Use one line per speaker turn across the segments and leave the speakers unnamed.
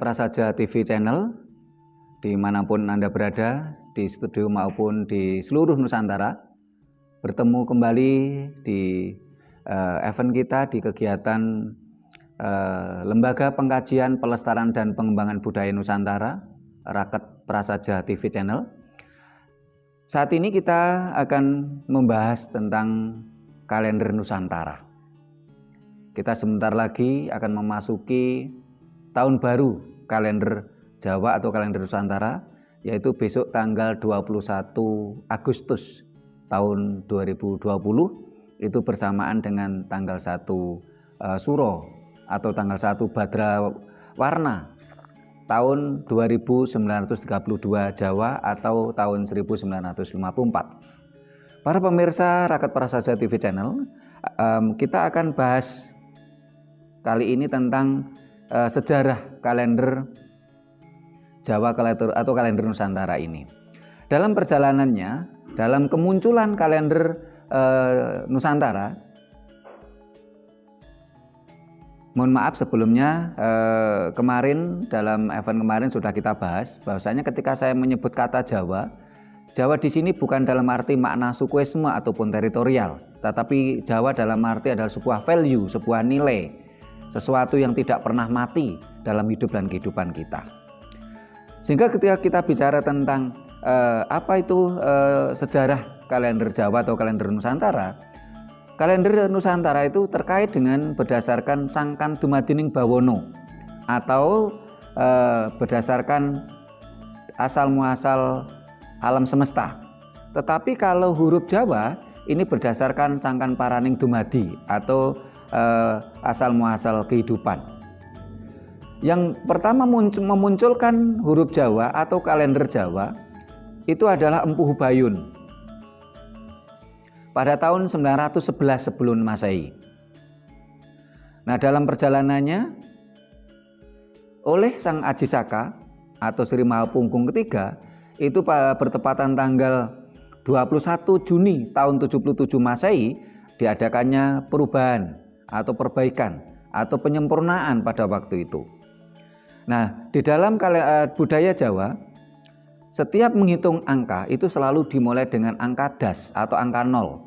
Prasaja TV channel, dimanapun Anda berada, di studio maupun di seluruh Nusantara, bertemu kembali di event kita di kegiatan Lembaga Pengkajian Pelestarian dan Pengembangan Budaya Nusantara, Raket Prasaja TV channel. Saat ini kita akan membahas tentang kalender Nusantara. Kita sebentar lagi akan memasuki tahun baru kalender Jawa atau kalender Nusantara, yaitu besok tanggal 21 Agustus tahun 2020, itu bersamaan dengan tanggal 1 Suro atau tanggal 1 Badrawarna tahun 2932 Jawa atau tahun 1954. Para pemirsa Raket Prasaja TV channel, kita akan bahas kali ini tentang sejarah kalender Jawa atau kalender Nusantara ini. Dalam perjalanannya, dalam kemunculan kalender Nusantara, mohon maaf sebelumnya, kemarin dalam event kemarin sudah kita bahas bahwasanya ketika saya menyebut kata Jawa, Jawa di sini bukan dalam arti makna sukuisme ataupun teritorial, tetapi Jawa dalam arti adalah sebuah value, sebuah nilai, sesuatu yang tidak pernah mati dalam hidup dan kehidupan kita. Sehingga ketika kita bicara tentang apa itu sejarah kalender Jawa atau kalender Nusantara, kalender Nusantara itu terkait dengan berdasarkan Sangkan Dumadining Bawono atau berdasarkan asal muasal alam semesta. Tetapi kalau huruf Jawa ini berdasarkan Sangkan Paraning Dumadi atau asal muasal kehidupan. Yang pertama memunculkan huruf Jawa atau kalender Jawa itu adalah Empu Hubayun pada tahun 911 sebelum Masehi. Nah, dalam perjalanannya oleh Sang Aji Saka atau Sri Mahapunggung ketiga itu bertepatan tanggal 21 Juni tahun 77 Masehi diadakannya perubahan atau perbaikan atau penyempurnaan pada waktu itu. Nah, di dalam budaya Jawa, setiap menghitung angka itu selalu dimulai dengan angka das atau angka 0.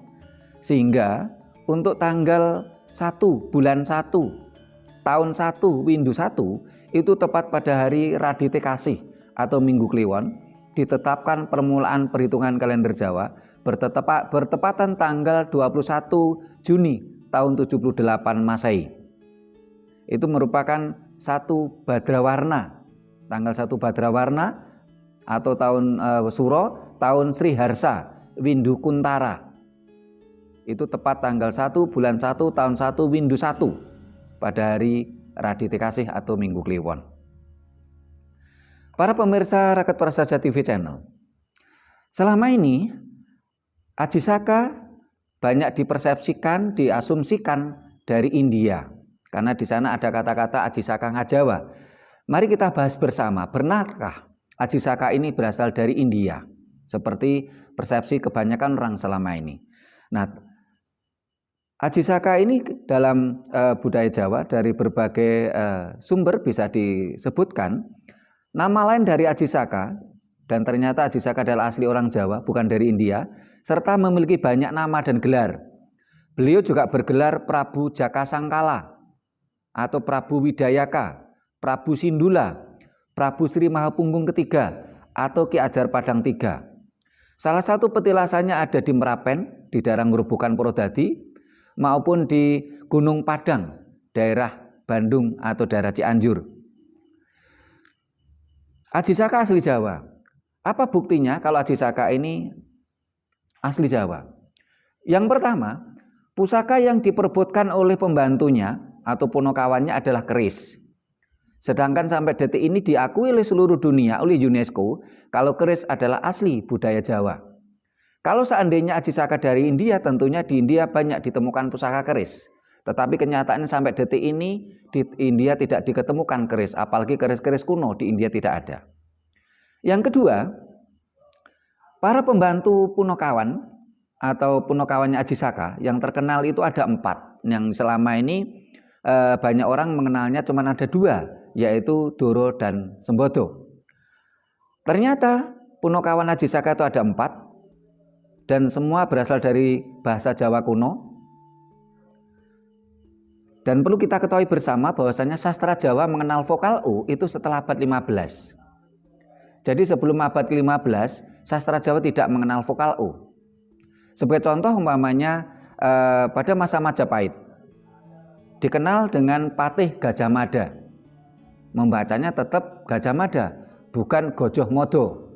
Sehingga untuk tanggal 1 bulan 1 tahun 1 Windu 1 itu tepat pada hari Radite Kasih atau Minggu Kliwon, ditetapkan permulaan perhitungan kalender Jawa bertepatan tanggal 21 Juni tahun 78 Masehi. Itu merupakan 1 Badrawarna, tanggal 1 Badrawarna atau tahun Suro, tahun Sri Harsa Windu Kuntara. Itu tepat tanggal 1 bulan 1 tahun 1 Windu 1 pada hari Radite Kasih atau Minggu Kliwon. Para pemirsa Raket Prasaja TV channel, selama ini Aji Saka banyak dipersepsikan, diasumsikan dari India, karena di sana ada kata-kata Aji Saka Ngajawa. Mari kita bahas bersama, benarkah Aji Saka ini berasal dari India, seperti persepsi kebanyakan orang selama ini. Nah, Aji Saka ini dalam budaya Jawa dari berbagai sumber bisa disebutkan nama lain dari Aji Saka, dan ternyata Aji Saka adalah asli orang Jawa, bukan dari India, serta memiliki banyak nama dan gelar. Beliau juga bergelar Prabu Jaka Sangkala atau Prabu Widayaka, Prabu Sindula, Prabu Sri Mahapunggung ketiga atau Ki Ajar Padang III. Salah satu petilasannya ada di Merapen, di daerah Ngerubukan Purwodadi, maupun di Gunung Padang, daerah Bandung atau daerah Cianjur. Aji Saka asli Jawa. Apa buktinya kalau Aji Saka ini asli Jawa? Yang pertama, pusaka yang diperebutkan oleh pembantunya atau ponokawannya adalah keris. Sedangkan sampai detik ini diakui oleh seluruh dunia, oleh UNESCO, kalau keris adalah asli budaya Jawa. Kalau seandainya Aji Saka dari India, tentunya di India banyak ditemukan pusaka keris. Tetapi kenyataannya sampai detik ini di India tidak diketemukan keris, apalagi keris-keris kuno di India tidak ada. Yang kedua, para pembantu Punokawan atau Punokawannya Aji Saka yang terkenal itu ada 4. Yang selama ini banyak orang mengenalnya cuma ada 2, yaitu Doro dan Sembodo. Ternyata Punokawan Ajisaka itu ada 4 dan semua berasal dari bahasa Jawa kuno. Dan perlu kita ketahui bersama bahwasanya sastra Jawa mengenal vokal U itu setelah abad 15. Jadi sebelum abad ke-15, sastra Jawa tidak mengenal vokal U. Sebagai contoh umpamanya pada masa Majapahit dikenal dengan Patih Gajah Mada. Membacanya tetap Gajah Mada, bukan Gojoh Modo.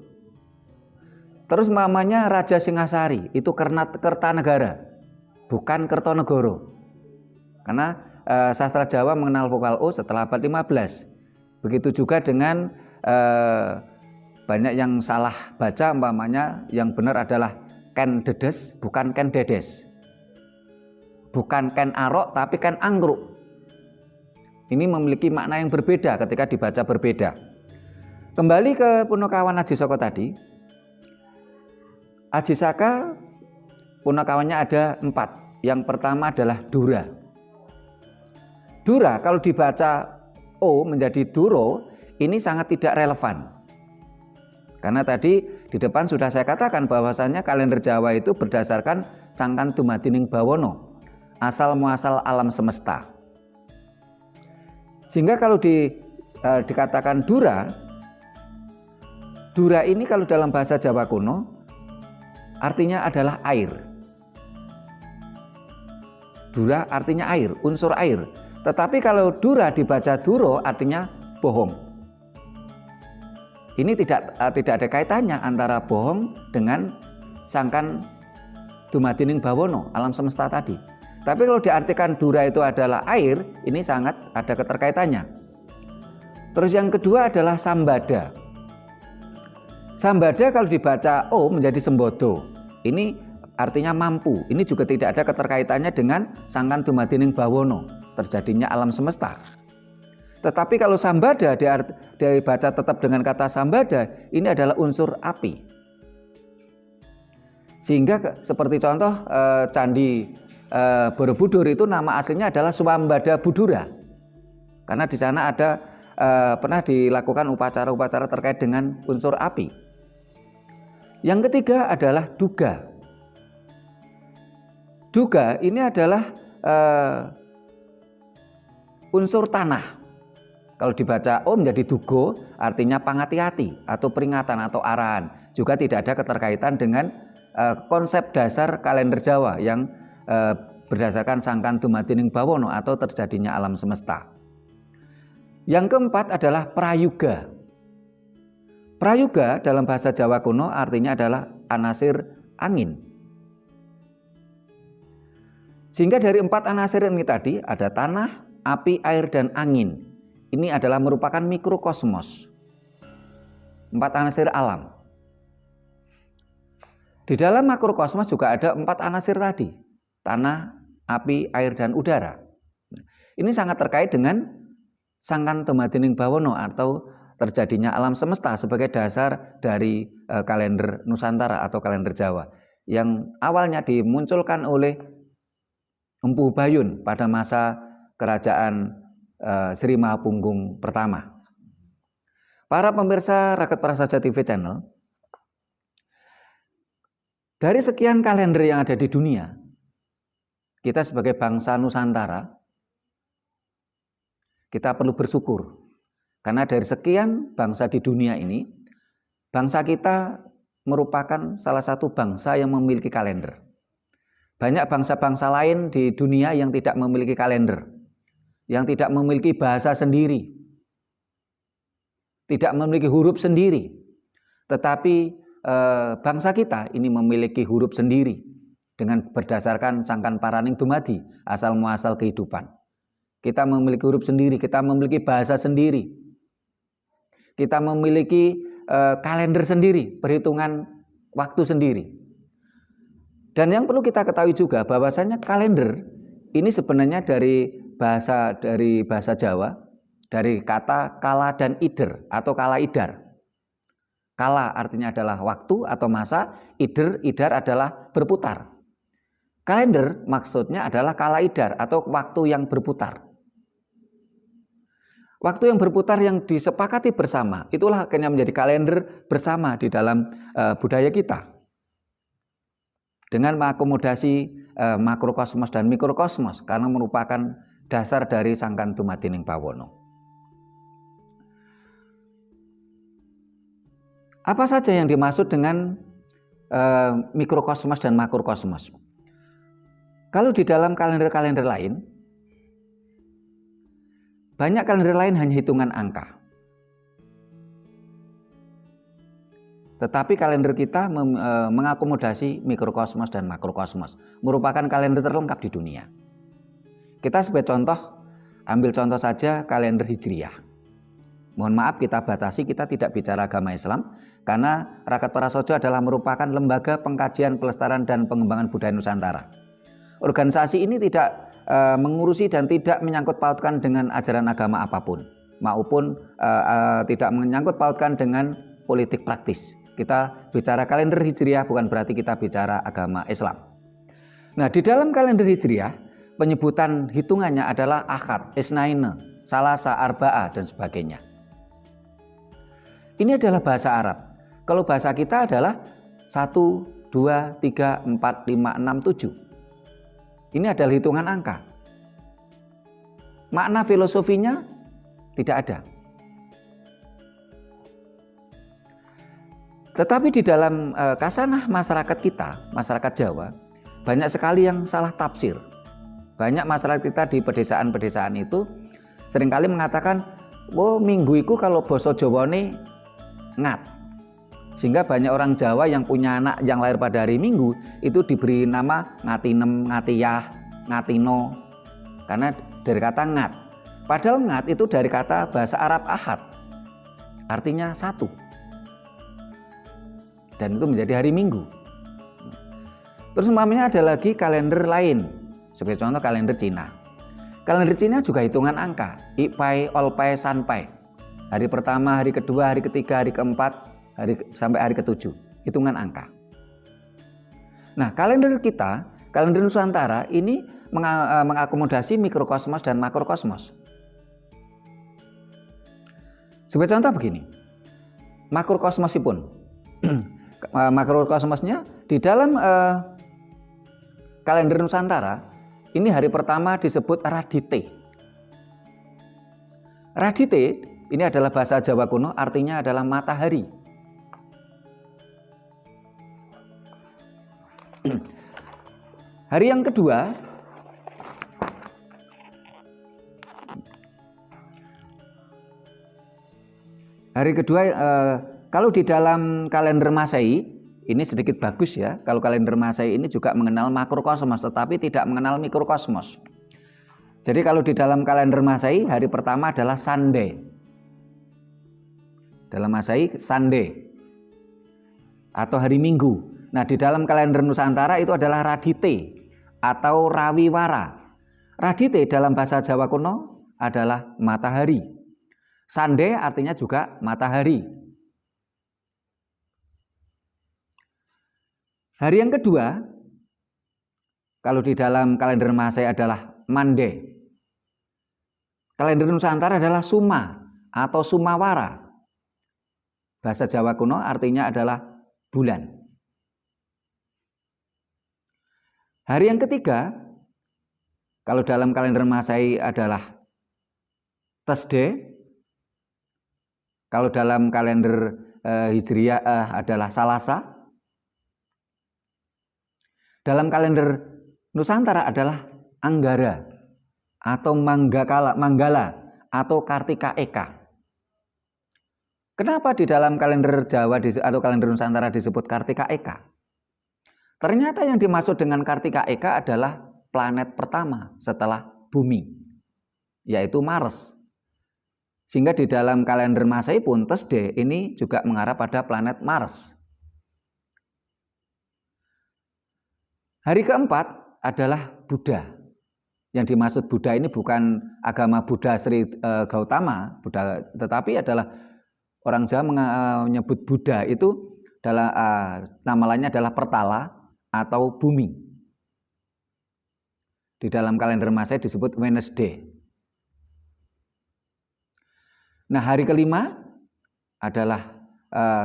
Terus umpamanya Raja Singasari itu Kertanegara, bukan Kertonegoro. Karena sastra Jawa mengenal vokal U setelah abad 15. Begitu juga dengan banyak yang salah baca, umpamanya yang benar adalah Ken Dedes bukan Ken Dedes, bukan Ken Arok tapi Ken Anggruk. Ini memiliki makna yang berbeda ketika dibaca berbeda. Kembali ke Punokawan Ajisaka tadi, Ajisaka Punokawannya ada 4. Yang pertama adalah Dura. Dura kalau dibaca O menjadi Duro, ini sangat tidak relevan. Karena tadi di depan sudah saya katakan bahwasannya kalender Jawa itu berdasarkan Cangkan Dumadining Bawono, asal muasal alam semesta. Sehingga kalau dikatakan Dura ini kalau dalam bahasa Jawa kuno artinya adalah air. Dura artinya air, unsur air. Tetapi kalau Dura dibaca Duro artinya bohong. Ini tidak ada kaitannya antara bohong dengan Cangkan Dumadining Bawono, alam semesta tadi. Tapi kalau diartikan Dura itu adalah air, ini sangat ada keterkaitannya. Terus yang kedua adalah Sambada. Sambada kalau dibaca O menjadi Sembodo. Ini artinya mampu. Ini juga tidak ada keterkaitannya dengan Cangkan Dumadining Bawono, terjadinya alam semesta. Tetapi kalau Sambada dibaca tetap dengan kata Sambada, ini adalah unsur api. Sehingga seperti contoh Candi Borobudur itu nama aslinya adalah Swambada Budura. Karena di sana ada pernah dilakukan upacara-upacara terkait dengan unsur api. Yang ketiga adalah Duga. Duga ini adalah unsur tanah. Kalau dibaca O menjadi Dugo artinya pangati-hati atau peringatan atau arahan. Juga tidak ada keterkaitan dengan konsep dasar kalender Jawa yang berdasarkan Cangkan Dumadining Bawono atau terjadinya alam semesta. Yang keempat adalah Prayuga. Prayuga dalam bahasa Jawa kuno artinya adalah anasir angin. Sehingga dari 4 anasir ini tadi ada tanah, api, air, dan angin. Ini adalah merupakan mikrokosmos. 4 anasir alam. Di dalam makrokosmos juga ada 4 anasir tadi. Tanah, api, air, dan udara. Ini sangat terkait dengan Cangkan Dumadining Bawono atau terjadinya alam semesta sebagai dasar dari kalender Nusantara atau kalender Jawa. Yang awalnya dimunculkan oleh Empu Bayun pada masa kerajaan Sri Mahapunggung pertama. Para pemirsa Raket Prasaja TV Channel, dari sekian kalender yang ada di dunia, kita sebagai bangsa Nusantara, kita perlu bersyukur. Karena dari sekian bangsa di dunia ini, bangsa kita merupakan salah satu bangsa yang memiliki kalender. Banyak bangsa-bangsa lain di dunia yang tidak memiliki kalender, yang tidak memiliki bahasa sendiri, tidak memiliki huruf sendiri. Tetapi bangsa kita ini memiliki huruf sendiri dengan berdasarkan Cangkan Paraning Dumadi, asal muasal kehidupan. Kita memiliki huruf sendiri, kita memiliki bahasa sendiri, kita memiliki kalender sendiri, perhitungan waktu sendiri. Dan yang perlu kita ketahui juga bahwasanya kalender ini sebenarnya dari bahasa Jawa, dari kata kala dan ider atau kala idar. Kala artinya adalah waktu atau masa, idar adalah berputar. Kalender maksudnya adalah kala idar atau waktu yang berputar. Waktu yang berputar yang disepakati bersama, itulah akhirnya menjadi kalender bersama di dalam budaya kita. Dengan mengakomodasi makrokosmos dan mikrokosmos, karena merupakan dasar dari Sangkan Dumadining Bawono. Apa saja yang dimaksud dengan mikrokosmos dan makrokosmos? Kalau di dalam kalender-kalender lain, banyak kalender lain hanya hitungan angka. Tetapi kalender kita mengakomodasi mikrokosmos dan makrokosmos, merupakan kalender terlengkap di dunia. Kita sebagai contoh, ambil contoh saja kalender Hijriah. Mohon maaf kita batasi, kita tidak bicara agama Islam, karena Rakat Prasojo adalah merupakan lembaga pengkajian, pelestarian, dan pengembangan budaya Nusantara. Organisasi ini tidak mengurusi dan tidak menyangkut pautkan dengan ajaran agama apapun, maupun tidak menyangkut pautkan dengan politik praktis. Kita bicara kalender Hijriah bukan berarti kita bicara agama Islam. Nah, di dalam kalender Hijriah penyebutan hitungannya adalah Ahad, Isnaina, Salasa, Arba'ah, dan sebagainya. Ini adalah bahasa Arab. Kalau bahasa kita adalah 1, 2, 3, 4, 5, 6, 7. Ini adalah hitungan angka. Makna filosofinya tidak ada. Tetapi di dalam kasanah masyarakat kita, masyarakat Jawa, banyak sekali yang salah tafsir. Banyak masyarakat kita di pedesaan-pedesaan itu seringkali mengatakan, "Oh, minggu itu kalau basa Jawane ngat." Sehingga banyak orang Jawa yang punya anak yang lahir pada hari Minggu itu diberi nama Ngatinem, Ngatiyah, Ngatino, karena dari kata ngat. Padahal ngat itu dari kata bahasa Arab ahad, artinya satu, dan itu menjadi hari Minggu. Terus umpamanya ada lagi kalender lain, sebagai contoh kalender Cina. Kalender Cina juga hitungan angka, Ipai, Olpai, Sanpai. Hari pertama, hari kedua, hari ketiga, hari keempat, sampai hari ke-7, hitungan angka. Nah, kalender kita, kalender Nusantara ini mengakomodasi mikrokosmos dan makrokosmos. Sebagai contoh begini, makrokosmosipun, makrokosmosnya di dalam kalender Nusantara ini hari pertama disebut Radite. Radite ini adalah bahasa Jawa kuno, artinya adalah matahari. Hari yang kedua kalau di dalam kalender Masehi ini sedikit bagus ya. Kalau kalender Masehi ini juga mengenal makrokosmos tetapi tidak mengenal mikrokosmos. Jadi kalau di dalam kalender Masehi hari pertama adalah Sunday. Dalam Masehi Sunday atau hari Minggu. Nah, di dalam kalender Nusantara itu adalah Radite atau Rawiwara. Radite dalam bahasa Jawa kuno adalah matahari. Sande artinya juga matahari. Hari yang kedua, kalau di dalam kalender Masehi adalah Mande. Kalender Nusantara adalah Suma atau Sumawara. Bahasa Jawa kuno artinya adalah bulan. Hari yang ketiga, kalau dalam kalender Masehi adalah Thursday, kalau dalam kalender Hijriah adalah Salasa, dalam kalender Nusantara adalah Anggara atau Manggala atau Kartika Eka. Kenapa di dalam kalender Jawa atau kalender Nusantara disebut Kartika Eka? Ternyata yang dimaksud dengan Kartika Eka adalah planet pertama setelah bumi, yaitu Mars. Sehingga di dalam kalender Masehi pun Thursday ini juga mengarah pada planet Mars. Hari keempat adalah Buddha. Yang dimaksud Buddha ini bukan agama Buddha Sri Gautama, Buddha, tetapi adalah orang Jawa menyebut Buddha itu adalah nama lainnya adalah Pertala atau bumi. Di dalam kalender Masehi disebut Wednesday. Nah, hari kelima adalah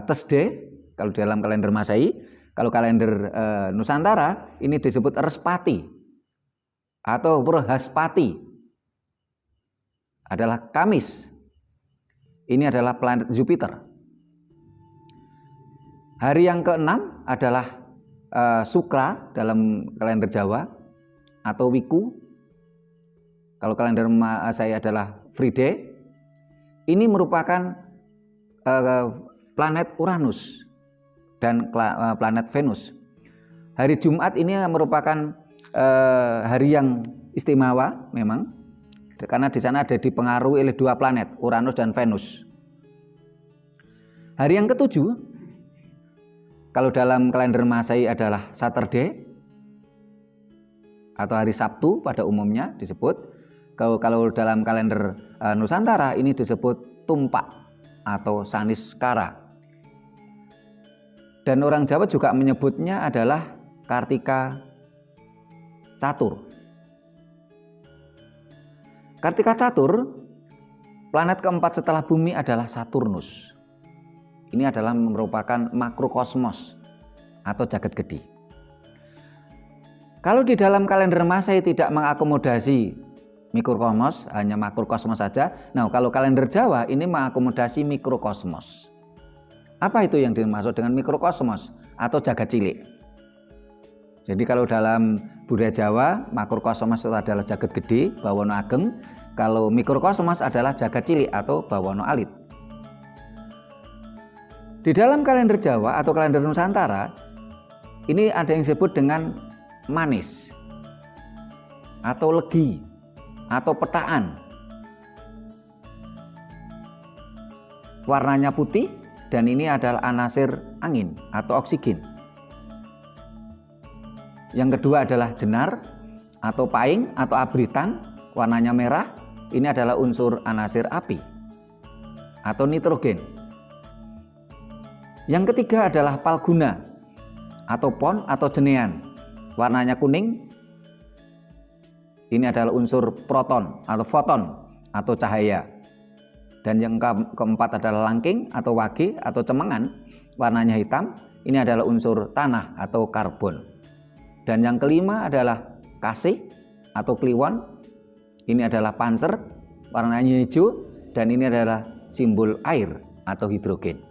Thursday kalau dalam kalender Masehi. Kalau kalender Nusantara ini disebut Respati atau Wrhaspati, adalah Kamis. Ini adalah planet Jupiter. Hari yang keenam adalah Sukra dalam kalender Jawa atau Wiku. Kalau kalender saya adalah Friday. Ini merupakan planet Uranus dan planet Venus. Hari Jumat ini merupakan hari yang istimewa memang, karena di sana ada dipengaruhi oleh dua planet, Uranus dan Venus. Hari yang ketujuh, kalau dalam kalender Masehi adalah Saturday atau hari Sabtu pada umumnya disebut. Kalau dalam kalender Nusantara ini disebut Tumpak atau Saniskara. Dan orang Jawa juga menyebutnya adalah Kartika Catur. Kartika Catur, planet keempat setelah bumi adalah Saturnus. Ini adalah merupakan makrokosmos atau jagat gede. Kalau di dalam kalender Masehi tidak mengakomodasi mikrokosmos, hanya makrokosmos saja. Nah, kalau kalender Jawa ini mengakomodasi mikrokosmos. Apa itu yang dimaksud dengan mikrokosmos atau jagat cilik? Jadi kalau dalam budaya Jawa, makrokosmos itu adalah jagat gede, bawono ageng. Kalau mikrokosmos adalah jagat cilik atau bawono alit. Di dalam kalender Jawa atau kalender Nusantara, ini ada yang disebut dengan manis atau legi atau petaan. Warnanya putih dan ini adalah anasir angin atau oksigen. Yang kedua adalah jenar atau paing atau abritan, warnanya merah. Ini adalah unsur anasir api atau nitrogen. Yang ketiga adalah palguna atau pon atau jenean, warnanya kuning. Ini adalah unsur proton atau foton atau cahaya. Dan yang keempat adalah langking atau wage atau cemengan, warnanya hitam. Ini adalah unsur tanah atau karbon. Dan yang kelima adalah kasih atau kliwon. Ini adalah pancer, warnanya hijau. Dan ini adalah simbol air atau hidrogen.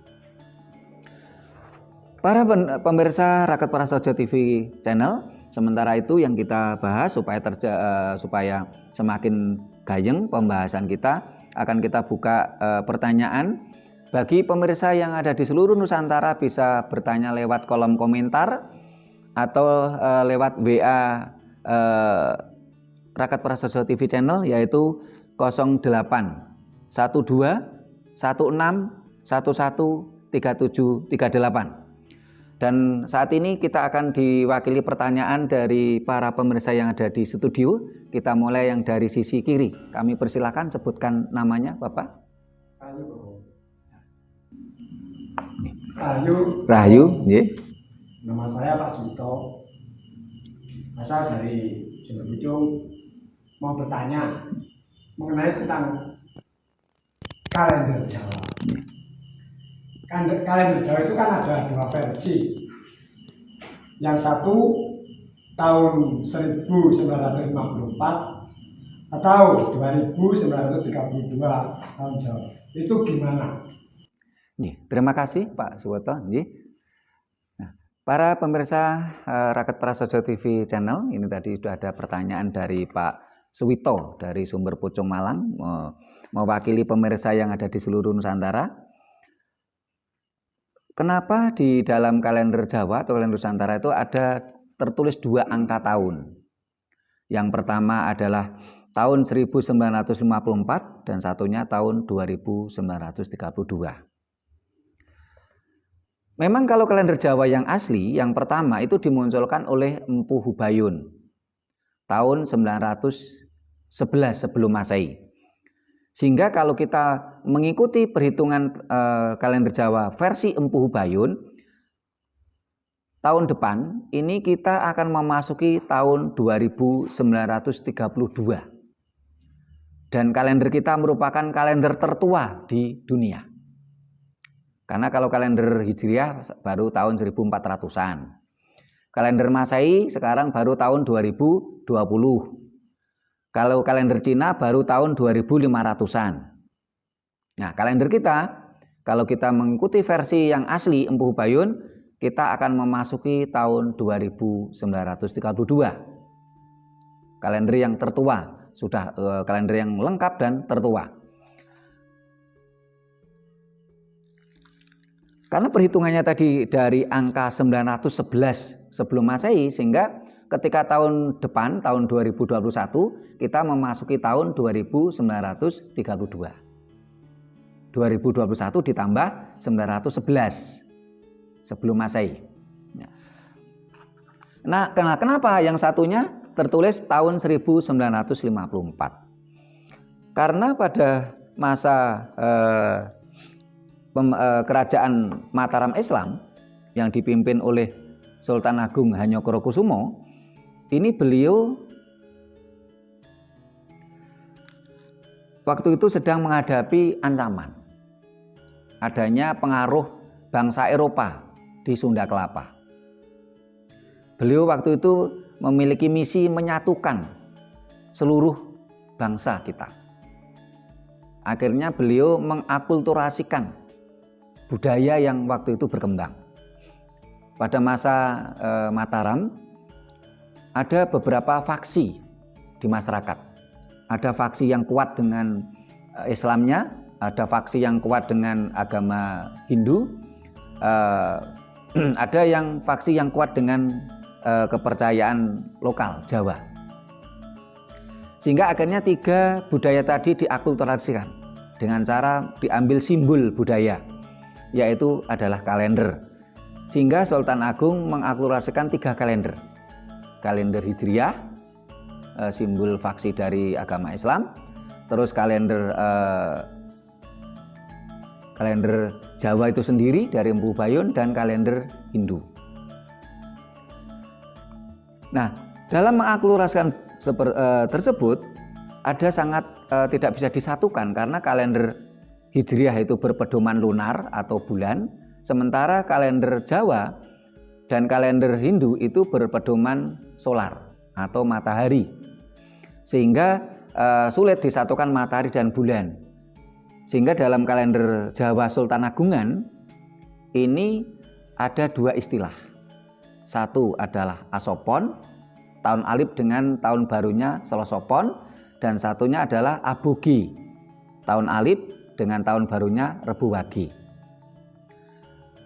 Para pemirsa Raket Prasaja TV channel, sementara itu yang kita bahas supaya semakin gayeng pembahasan kita, akan kita buka pertanyaan. Bagi pemirsa yang ada di seluruh Nusantara bisa bertanya lewat kolom komentar atau lewat WA Raket Prasaja TV channel, yaitu 08 12 16 11 1738. Dan saat ini kita akan diwakili pertanyaan dari para pemirsa yang ada di studio. Kita mulai yang dari sisi kiri. Kami persilakan sebutkan namanya, Bapak. Rahayu,
Nama saya Pak Suwito. Asal dari Sumber Pucung. Mau bertanya mengenai tentang kalender Jawa. Kalender Jawa itu kan ada dua versi. Yang satu tahun 1954 atau 2932 tahun Jawa. Itu gimana?
Terima kasih Pak Suwoto. Nah, para pemirsa Raket Prasaja TV channel, ini tadi sudah ada pertanyaan dari Pak Suwito dari Sumber Pucung Malang, mewakili pemirsa yang ada di seluruh Nusantara. Kenapa di dalam kalender Jawa atau kalender Nusantara itu ada tertulis dua angka tahun? Yang pertama adalah tahun 1954 dan satunya tahun 2932. Memang kalau kalender Jawa yang asli, yang pertama itu dimunculkan oleh Empu Hubayun tahun 911 sebelum Masehi. Sehingga kalau kita mengikuti perhitungan kalender Jawa versi Empu Hubayun, tahun depan ini kita akan memasuki tahun 2932. Dan kalender kita merupakan kalender tertua di dunia. Karena kalau kalender Hijriah baru tahun 1400-an. Kalender Masehi sekarang baru tahun 2020. Kalau kalender Cina baru tahun 2500-an. Nah, kalender kita, kalau kita mengikuti versi yang asli Empu Hubayun, kita akan memasuki tahun 2932. Kalender yang tertua. Sudah kalender yang lengkap dan tertua. Karena perhitungannya tadi dari angka 911 sebelum Masehi, sehingga ketika tahun depan, tahun 2021, kita memasuki tahun 2932. 2021 ditambah 911 sebelum Masehi. Nah, kenapa yang satunya tertulis tahun 1954? Karena pada masa kerajaan Mataram Islam yang dipimpin oleh Sultan Agung Hanyokrokusumo, ini beliau waktu itu sedang menghadapi ancaman adanya pengaruh bangsa Eropa di Sunda Kelapa. Beliau waktu itu memiliki misi menyatukan seluruh bangsa kita. Akhirnya beliau mengakulturasikan budaya yang waktu itu berkembang. Pada masa Mataram ada beberapa faksi di masyarakat. Ada faksi yang kuat dengan Islamnya, ada faksi yang kuat dengan agama Hindu, ada yang faksi yang kuat dengan kepercayaan lokal Jawa. Sehingga akhirnya tiga budaya tadi diakulturasikan dengan cara diambil simbol budaya, yaitu adalah kalender. Sehingga Sultan Agung mengakulturasikan tiga kalender. Kalender Hijriah, simbol faksi dari agama Islam, terus kalender Jawa itu sendiri dari Empu Hubayun, dan kalender Hindu. Nah, dalam mengakulturasikan tersebut ada sangat tidak bisa disatukan karena kalender Hijriah itu berpedoman lunar atau bulan, sementara kalender Jawa dan kalender Hindu itu berpedoman solar atau matahari. Sehingga sulit disatukan matahari dan bulan. Sehingga dalam kalender Jawa Sultan Agungan ini ada dua istilah. Satu adalah Asopon, tahun Alif dengan tahun barunya Selosopon, dan satunya adalah Abogi, tahun Alif dengan tahun barunya Rebu Wage.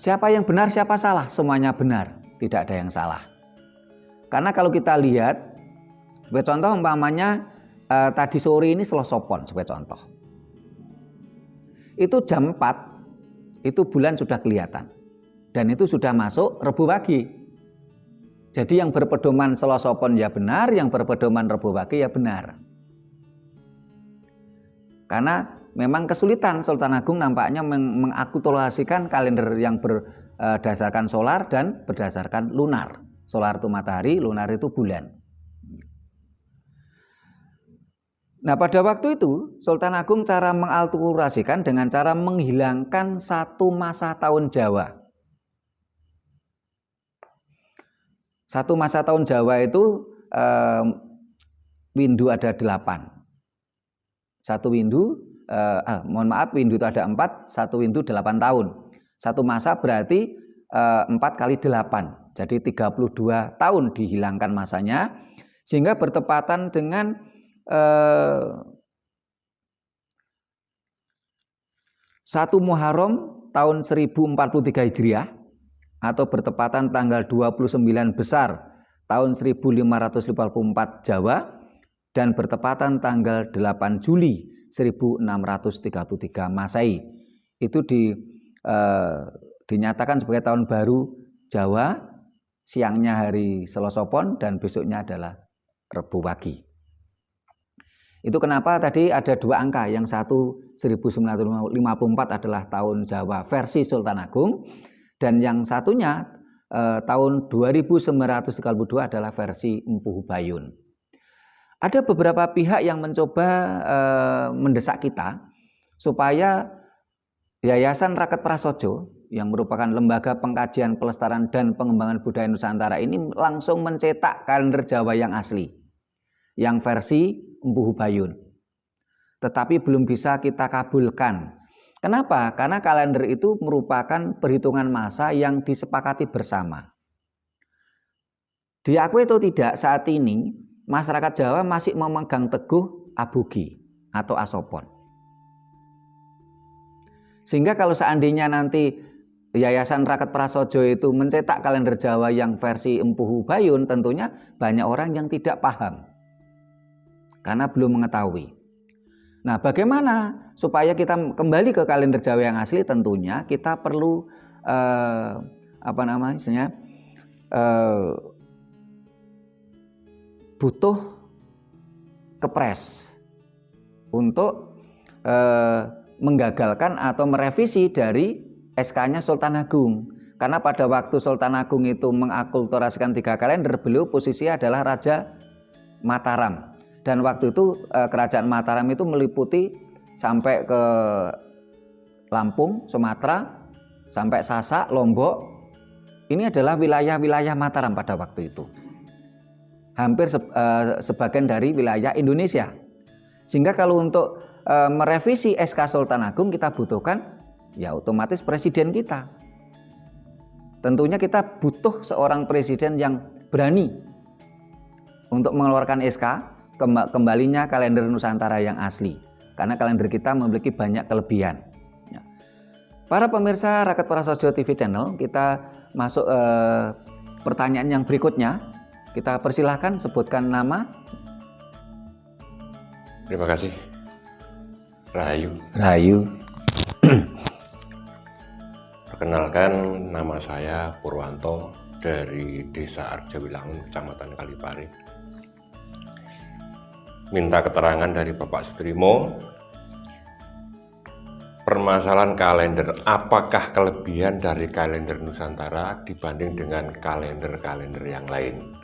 Siapa yang benar, siapa salah? Semuanya benar, tidak ada yang salah. Karena kalau kita lihat, sebagai contoh umpamanya tadi sore ini Selosopon sebagai contoh. Itu jam 4, itu bulan sudah kelihatan. Dan itu sudah masuk Rebu Wage. Jadi yang berpedoman Selosopon ya benar, yang berpedoman Rebu Wage ya benar. Karena memang kesulitan Sultan Agung nampaknya mengakulturasikan kalender yang berdasarkan solar dan berdasarkan lunar. Solar itu matahari, lunar itu bulan. Nah, pada waktu itu Sultan Agung cara mengakulturasikan dengan cara menghilangkan satu masa tahun Jawa. Satu masa tahun Jawa itu windu ada 8. Satu windu, windu itu ada 4, satu windu 8 tahun. Satu masa berarti 4 kali 8. Jadi 32 tahun dihilangkan masanya, sehingga bertepatan dengan 1 Muharram tahun 1043 Hijriah, atau bertepatan tanggal 29 Besar tahun 1554 Jawa, dan bertepatan tanggal 8 Juli 1633 Masehi. Itu dinyatakan sebagai tahun baru Jawa, siangnya hari Selosopon dan besoknya adalah Rebu Wage. Itu kenapa tadi ada dua angka, yang satu 1954 adalah tahun Jawa versi Sultan Agung, dan yang satunya tahun 2932 adalah versi Empu Hubayun. Ada beberapa pihak yang mencoba mendesak kita supaya Yayasan Raket Prasojo yang merupakan lembaga pengkajian pelestarian dan pengembangan budaya Nusantara ini langsung mencetak kalender Jawa yang asli, yang versi Empu Hubayun. Tetapi belum bisa kita kabulkan. Kenapa? Karena kalender itu merupakan perhitungan masa yang disepakati bersama. Diakui atau tidak, saat ini masyarakat Jawa masih memegang teguh Abugi atau Asopon. Sehingga kalau seandainya nanti Yayasan Raket Prasojo itu mencetak kalender Jawa yang versi Empu Hubayun, tentunya banyak orang yang tidak paham karena belum mengetahui. Nah, bagaimana supaya kita kembali ke kalender Jawa yang asli? Tentunya kita perlu butuh kepres untuk menggagalkan atau merevisi dari SK-nya Sultan Agung. Karena pada waktu Sultan Agung itu mengakulturasikan 3 kalender, beliau posisi adalah Raja Mataram. Dan waktu itu kerajaan Mataram itu meliputi sampai ke Lampung, Sumatera, sampai Sasak, Lombok. Ini adalah wilayah-wilayah Mataram pada waktu itu. Hampir sebagian dari wilayah Indonesia. Sehingga kalau untuk merevisi SK Sultan Agung kita butuhkan ya otomatis presiden kita. Tentunya kita butuh seorang presiden yang berani untuk mengeluarkan SK kembalinya kalender Nusantara yang asli. Karena kalender kita memiliki banyak kelebihan. Para pemirsa Raket Prasojo TV Channel, kita masuk pertanyaan yang berikutnya. Kita persilahkan sebutkan nama.
Terima kasih.
Rahayu.
Perkenalkan, nama saya Purwanto dari Desa Arjawilangun, Kecamatan Kalipari. Minta keterangan dari Bapak Sutrimo, permasalahan kalender, apakah kelebihan dari kalender Nusantara dibanding dengan kalender-kalender yang lain?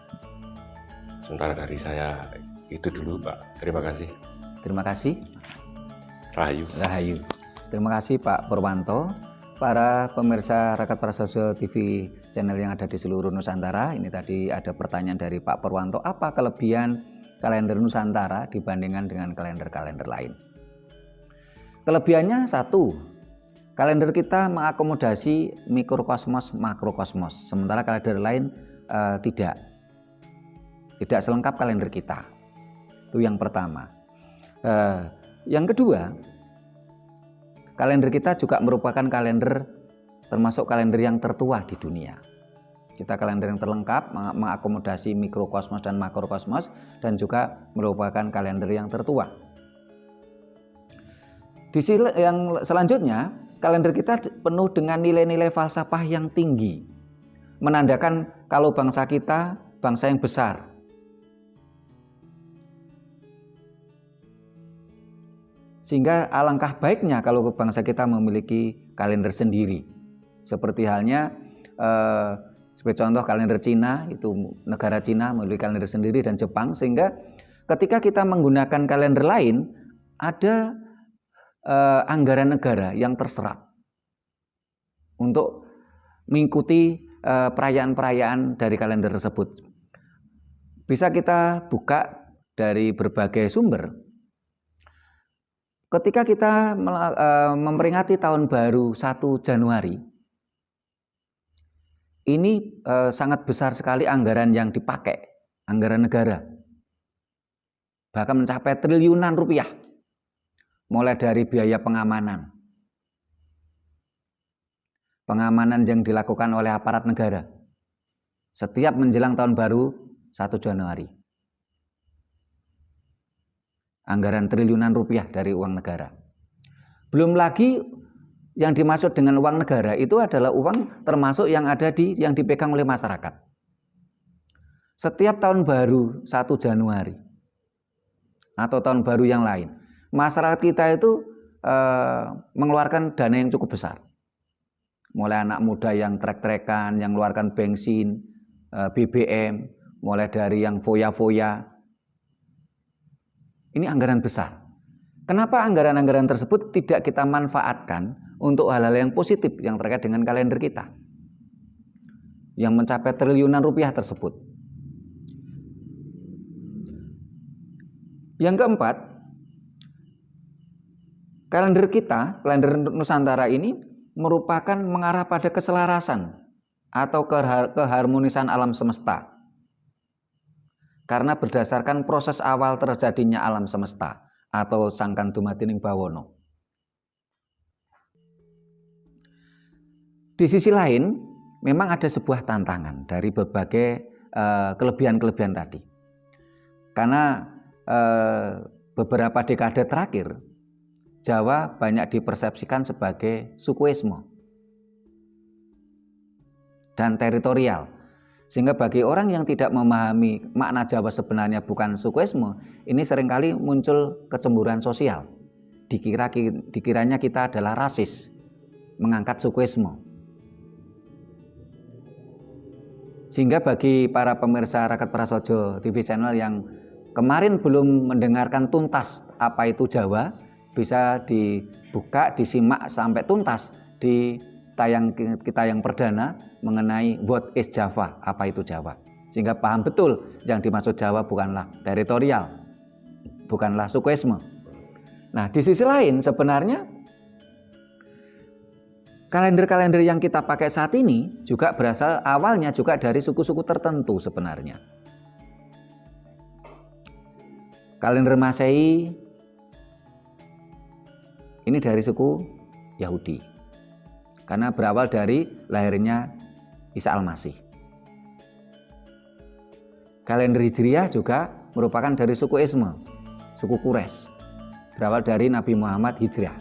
Sementara dari saya itu dulu, Pak. Terima kasih.
Terima kasih.
Rahayu.
Terima kasih Pak Purwanto. Para pemirsa Raket Prasojo TV Channel yang ada di seluruh Nusantara, ini tadi ada pertanyaan dari Pak Purwanto, apa kelebihan kalender Nusantara dibandingkan dengan kalender-kalender lain? Kelebihannya satu, kalender kita mengakomodasi mikrokosmos, makrokosmos, sementara kalender lain tidak selengkap kalender kita. Itu yang pertama. Yang kedua, kalender kita juga merupakan kalender termasuk kalender yang tertua di dunia. Kita kalender yang terlengkap, mengakomodasi mikrokosmos dan makrokosmos, dan juga merupakan kalender yang tertua. Di sisi yang selanjutnya, kalender kita penuh dengan nilai-nilai falsafah yang tinggi, menandakan kalau bangsa kita bangsa yang besar. Sehingga alangkah baiknya kalau bangsa kita memiliki kalender sendiri. Seperti halnya sebagai contoh kalender Cina, itu negara Cina memiliki kalender sendiri, dan Jepang. Sehingga ketika kita menggunakan kalender lain, ada anggaran negara yang terserap untuk mengikuti perayaan-perayaan dari kalender tersebut. Bisa kita buka dari berbagai sumber. Ketika kita memperingati tahun baru 1 Januari, ini sangat besar sekali anggaran yang dipakai, anggaran negara. Bahkan mencapai triliunan rupiah. Mulai dari biaya pengamanan yang dilakukan oleh aparat negara setiap menjelang tahun baru 1 Januari. Anggaran triliunan rupiah dari uang negara. Belum lagi yang dimaksud dengan uang negara itu adalah uang termasuk yang yang dipegang oleh masyarakat. Setiap tahun baru 1 Januari atau tahun baru yang lain, masyarakat kita itu mengeluarkan dana yang cukup besar. Mulai anak muda yang trek-trekan, yang mengeluarkan bensin, BBM, mulai dari yang foya-foya, Ini anggaran besar. Kenapa anggaran-anggaran tersebut tidak kita manfaatkan untuk hal-hal yang positif yang terkait dengan kalender kita? Yang mencapai triliunan rupiah tersebut. Yang keempat, kalender kita, kalender Nusantara ini merupakan mengarah pada keselarasan atau keharmonisan alam semesta. Karena berdasarkan proses awal terjadinya alam semesta atau sangkan dumadining bawono. Di sisi lain, memang ada sebuah tantangan dari berbagai kelebihan-kelebihan tadi. Karena beberapa dekade terakhir, Jawa banyak dipersepsikan sebagai sukuisme dan teritorial. Sehingga bagi orang yang tidak memahami makna Jawa sebenarnya bukan sukuisme, ini seringkali muncul kecemburuan sosial. Dikiranya kita adalah rasis, mengangkat sukuisme. Sehingga bagi para pemirsa Raket Prasojo TV channel yang kemarin belum mendengarkan tuntas apa itu Jawa, bisa dibuka, disimak sampai tuntas di kita yang perdana mengenai what is Java, apa itu Jawa. Sehingga paham betul yang dimaksud Jawa bukanlah teritorial, bukanlah sukuisme. Nah, di sisi lain sebenarnya kalender-kalender yang kita pakai saat ini juga berasal awalnya juga dari suku-suku tertentu sebenarnya. Kalender Masehi ini dari suku Yahudi. Karena berawal dari lahirnya Isa Al-Masih. Kalender Hijriah juga merupakan dari suku Isme, suku Quraisy. Berawal dari Nabi Muhammad hijrah.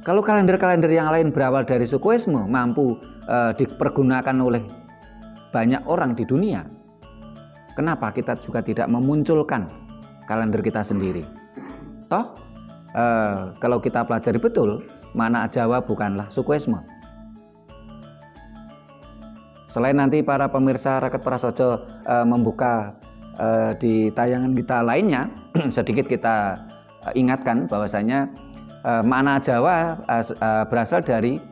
Kalau kalender-kalender yang lain berawal dari suku Isme mampu dipergunakan oleh banyak orang di dunia, kenapa kita juga tidak memunculkan kalender kita sendiri? Toh, kalau kita pelajari betul, makna Jawa bukanlah sukuisme. Selain nanti para pemirsa Raket Prasojo membuka di tayangan kita lainnya, sedikit kita ingatkan bahwasanya makna Jawa berasal dari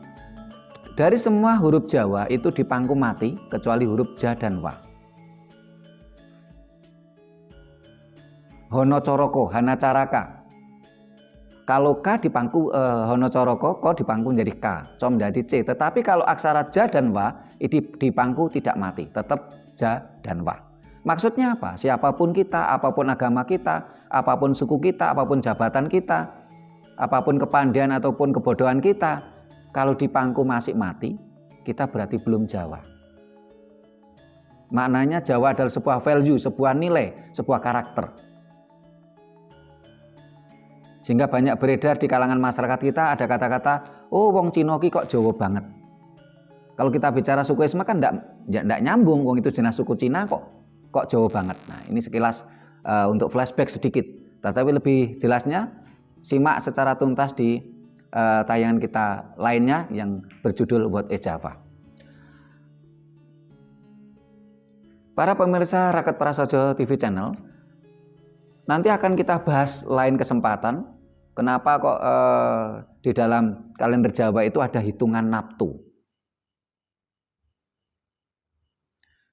semua huruf Jawa itu dipangku mati kecuali huruf Ja dan Wa. Hono Coroko, Hana Caraka. Kalau K dipangku Hono Coroko, Ko dipangku menjadi K, Com menjadi C. Tetapi kalau aksara Ja dan Wa itu dipangku tidak mati, tetap Ja dan Wa. Maksudnya apa? Siapapun kita, apapun agama kita, apapun suku kita, apapun jabatan kita, apapun kepandaian ataupun kebodohan kita, kalau dipangku masih mati, kita berarti belum Jawa. Maknanya Jawa adalah sebuah value, sebuah nilai, sebuah karakter. Sehingga banyak beredar di kalangan masyarakat kita ada kata-kata, oh wong Cina ki kok Jawa banget. Kalau kita bicara sukuisme kan enggak nyambung, wong itu jenis suku Cina kok Jawa banget. Nah, ini sekilas untuk flashback sedikit. Tetapi lebih jelasnya simak secara tuntas di tayangan kita lainnya yang berjudul What is Java. Para pemirsa Raket Prasojo TV channel, nanti akan kita bahas lain kesempatan. Kenapa kok di dalam kalender Jawa itu ada hitungan naptu.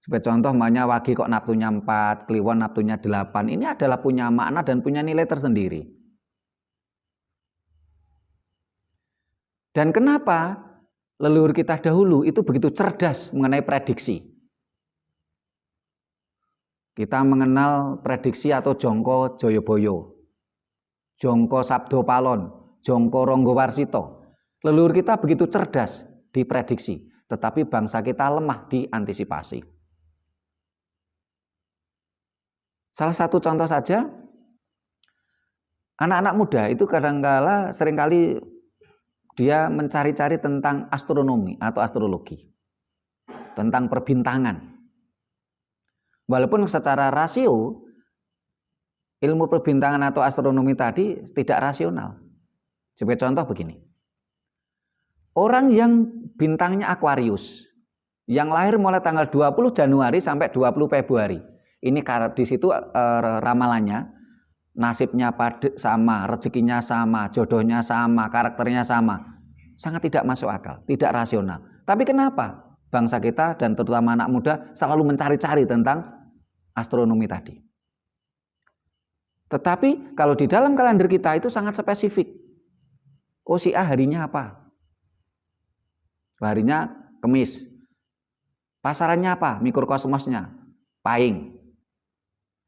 Sebagai contoh, makanya Wage kok naptunya 4, Kliwon naptunya 8. Ini adalah punya makna dan punya nilai tersendiri. Dan kenapa leluhur kita dahulu itu begitu cerdas mengenai prediksi. Kita mengenal prediksi atau Jongko Joyoboyo, Jongko Sabdo Palon, Jongko Ronggo Warsito. Leluhur kita begitu cerdas di prediksi, tetapi bangsa kita lemah di antisipasi. Salah satu contoh saja, anak-anak muda itu kadang-kala seringkali dia mencari-cari tentang astronomi atau astrologi, tentang perbintangan. Walaupun secara rasio, ilmu perbintangan atau astronomi tadi tidak rasional. Sebagai contoh begini. Orang yang bintangnya Aquarius, yang lahir mulai tanggal 20 Januari sampai 20 Februari, Ini di situ ramalannya, nasibnya sama, rezekinya sama, jodohnya sama, karakternya sama. Sangat tidak masuk akal, tidak rasional. Tapi kenapa bangsa kita dan terutama anak muda selalu mencari-cari tentang astronomi tadi? Tetapi kalau di dalam kalender kita itu sangat spesifik. Oh, si A harinya apa? Harinya Kemis. Pasarannya apa? Mikrokosmosnya Pahing.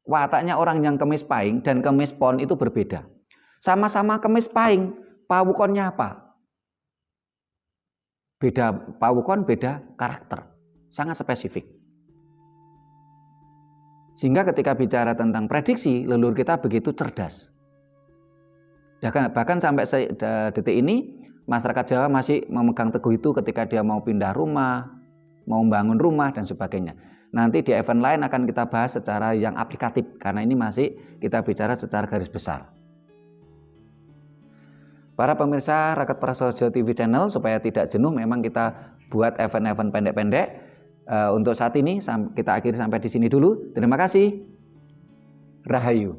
Wataknya orang yang Kemis Pahing dan Kemis Pon itu berbeda. Sama-sama Kemis Pahing, pawukonnya apa? Beda pawukon, beda karakter. Sangat spesifik. Sehingga ketika bicara tentang prediksi, leluhur kita begitu cerdas. Bahkan sampai detik ini, masyarakat Jawa masih memegang teguh itu ketika dia mau pindah rumah, mau membangun rumah, dan sebagainya. Nanti di event lain akan kita bahas secara yang aplikatif, karena ini masih kita bicara secara garis besar. Para pemirsa Raket Prasojo TV Channel, supaya tidak jenuh, memang kita buat event-event pendek-pendek. Untuk saat ini kita akhiri sampai di sini dulu. Terima kasih. Rahayu.